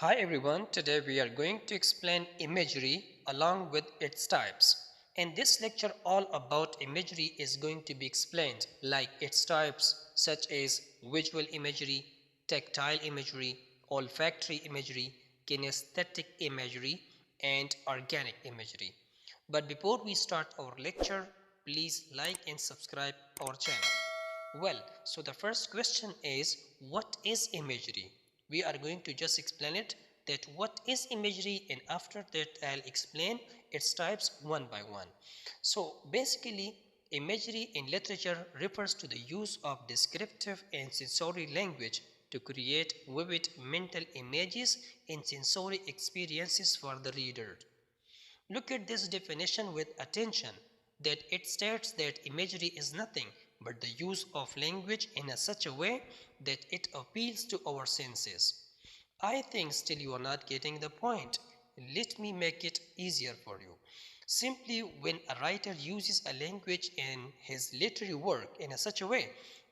Hi everyone, today we are going to explain imagery along with its types. In this lecture all about imagery is going to be explained, like its types such as visual imagery, tactile imagery, olfactory imagery, kinesthetic imagery and organic imagery. But before we start our lecture, please like and subscribe our channel. Well, so the first question is, what is imagery? We are going to just explain it, that what is imagery, and after that I'll explain its types one by one. So basically, imagery in literature refers to the use of descriptive and sensory language to create vivid mental images and sensory experiences for the reader. Look at this definition with attention, that it states that imagery is nothing but the use of language in such a way that it appeals to our senses. I think still you are not getting the point. Let me make it easier for you. Simply, when a writer uses a language in his literary work in such a way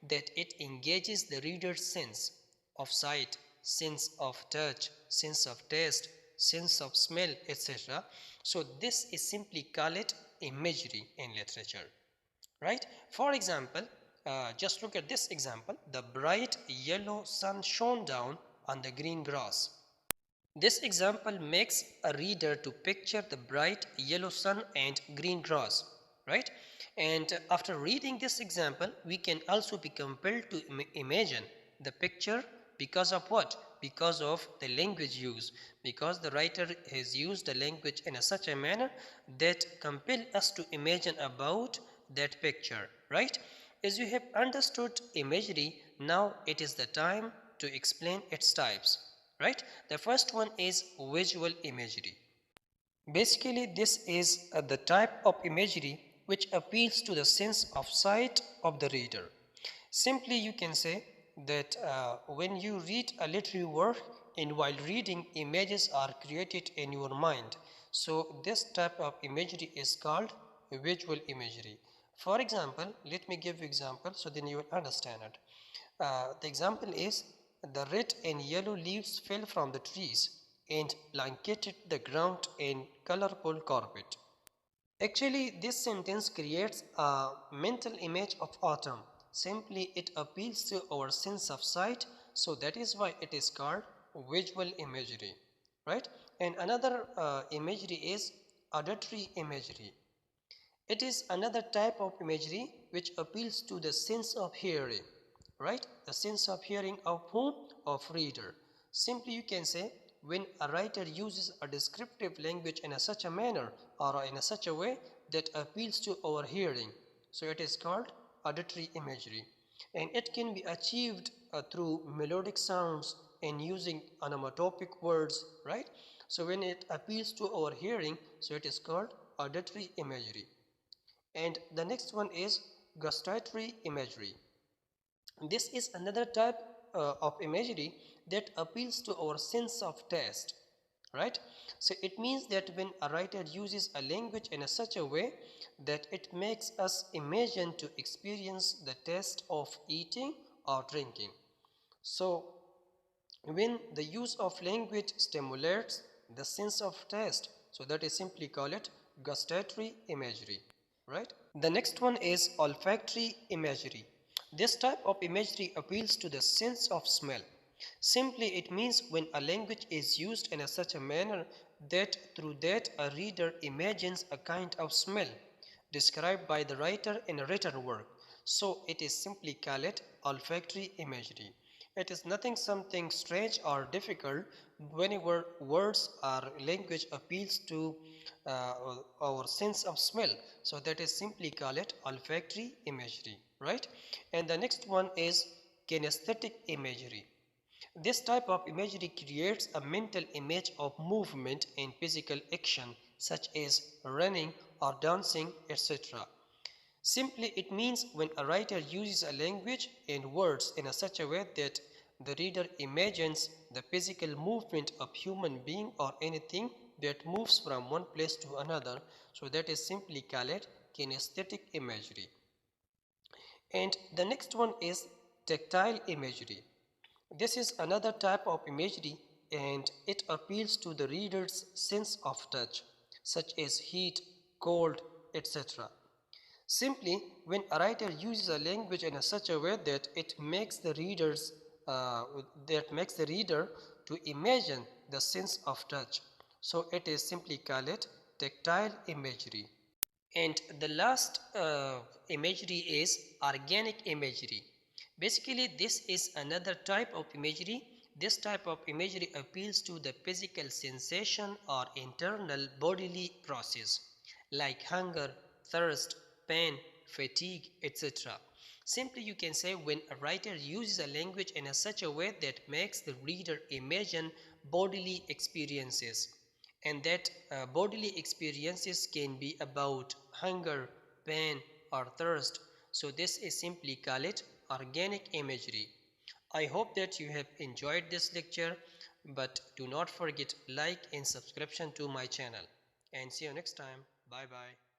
that it engages the reader's sense of sight, sense of touch, sense of taste, sense of smell, etc. So this is simply called imagery in literature, right? For example, just look at this example. The bright yellow sun shone down on the green grass. This example makes a reader to picture the bright yellow sun and green grass, right? And after reading this example, we can also be compelled to imagine the picture because of what? Because of the language used, because the writer has used the language in such a manner that compel us to imagine about that picture, right? As you have understood imagery, now it is the time to explain its types, right? The first one is visual imagery. Basically, this is the type of imagery which appeals to the sense of sight of the reader. Simply, you can say that when you read a literary work and while reading, images are created in your mind. So this type of imagery is called visual imagery. For example, let me give you example so then you will understand it. The example is, the red and yellow leaves fell from the trees and blanketed the ground in colorful carpet. Actually, this sentence creates a mental image of autumn. Simply, it appeals to our sense of sight, so that is why it is called visual imagery, right? And another imagery is auditory imagery. It is another type of imagery which appeals to the sense of hearing, right? The sense of hearing of whom? Of reader. Simply you can say, when a writer uses a descriptive language in such a manner or in such a way that appeals to our hearing, so it is called auditory imagery. And it can be achieved through melodic sounds and using onomatopic words, right? So when it appeals to our hearing, so it is called auditory imagery. And the next one is gustatory imagery. This is another type of imagery that appeals to our sense of taste, right? So it means that when a writer uses a language in such a way that it makes us imagine to experience the taste of eating or drinking. So when the use of language stimulates the sense of taste, so that is simply call it gustatory imagery, right? The next one is olfactory imagery. This type of imagery appeals to the sense of smell. Simply, it means when a language is used in such a manner that through that a reader imagines a kind of smell described by the writer in a written work. So it is simply called olfactory imagery. It is nothing something strange or difficult whenever words or language appeals to our sense of smell. So that is simply call it olfactory imagery, right? And the next one is kinesthetic imagery. This type of imagery creates a mental image of movement and physical action such as running or dancing, etc. Simply, it means when a writer uses a language and words in such a way that the reader imagines the physical movement of human being or anything that moves from one place to another. So that is simply called kinesthetic imagery. And the next one is tactile imagery. This is another type of imagery and it appeals to the reader's sense of touch, such as heat, cold, etc. Simply, when a writer uses a language in such a way that it makes the reader to imagine the sense of touch, so it is simply called it tactile imagery. And the last imagery is organic imagery. Basically, this is another type of imagery. This type of imagery appeals to the physical sensation or internal bodily process like hunger, thirst, pain, fatigue, etc. Simply, you can say when a writer uses a language in such a way that makes the reader imagine bodily experiences, and that bodily experiences can be about hunger, pain, or thirst. So this is simply call it organic imagery. I hope that you have enjoyed this lecture, but do not forget like and subscription to my channel, and see you next time. Bye bye.